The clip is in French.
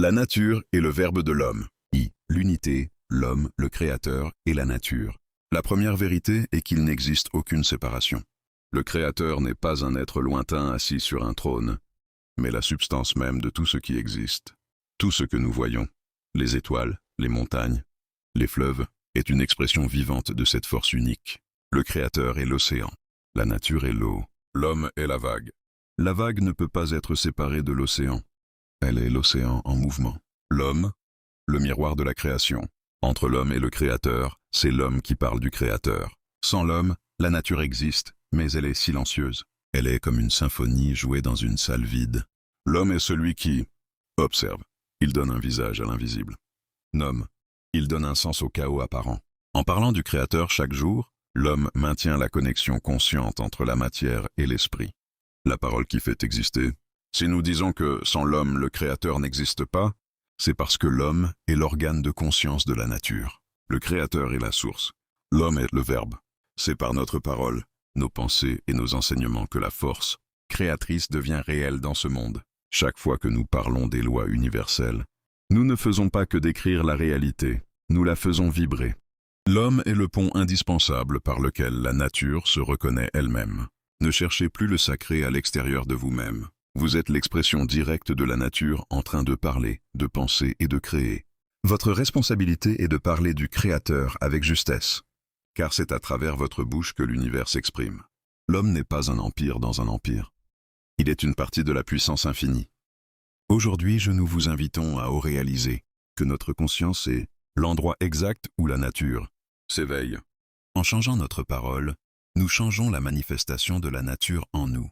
La nature est le verbe de l'homme. L'unité, l'homme, le créateur et la nature. La première vérité est qu'il n'existe aucune séparation. Le créateur n'est pas un être lointain assis sur un trône, mais la substance même de tout ce qui existe. Tout ce que nous voyons, les étoiles, les montagnes, les fleuves, est une expression vivante de cette force unique. Le créateur est l'océan, la nature est l'eau, l'homme est la vague. La vague ne peut pas être séparée de l'océan. Elle est l'océan en mouvement. L'homme, le miroir de la création. Entre l'homme et le créateur, c'est l'homme qui parle du créateur. Sans l'homme, la nature existe, mais elle est silencieuse. Elle est comme une symphonie jouée dans une salle vide. L'homme est celui qui observe. Il donne un visage à l'invisible. Nomme. Il donne un sens au chaos apparent. En parlant du créateur chaque jour, l'homme maintient la connexion consciente entre la matière et l'esprit. La parole qui fait exister. Si nous disons que sans l'homme le créateur n'existe pas, c'est parce que l'homme est l'organe de conscience de la nature. Le créateur est la source. L'homme est le verbe. C'est par notre parole, nos pensées et nos enseignements que la force créatrice devient réelle dans ce monde. Chaque fois que nous parlons des lois universelles, nous ne faisons pas que décrire la réalité, nous la faisons vibrer. L'homme est le pont indispensable par lequel la nature se reconnaît elle-même. Ne cherchez plus le sacré à l'extérieur de vous-même. Vous êtes l'expression directe de la nature en train de parler, de penser et de créer. Votre responsabilité est de parler du Créateur avec justesse, car c'est à travers votre bouche que l'univers s'exprime. L'homme n'est pas un empire dans un empire. Il est une partie de la puissance infinie. Aujourd'hui, nous vous invitons à réaliser que notre conscience est l'endroit exact où la nature s'éveille. En changeant notre parole, nous changeons la manifestation de la nature en nous.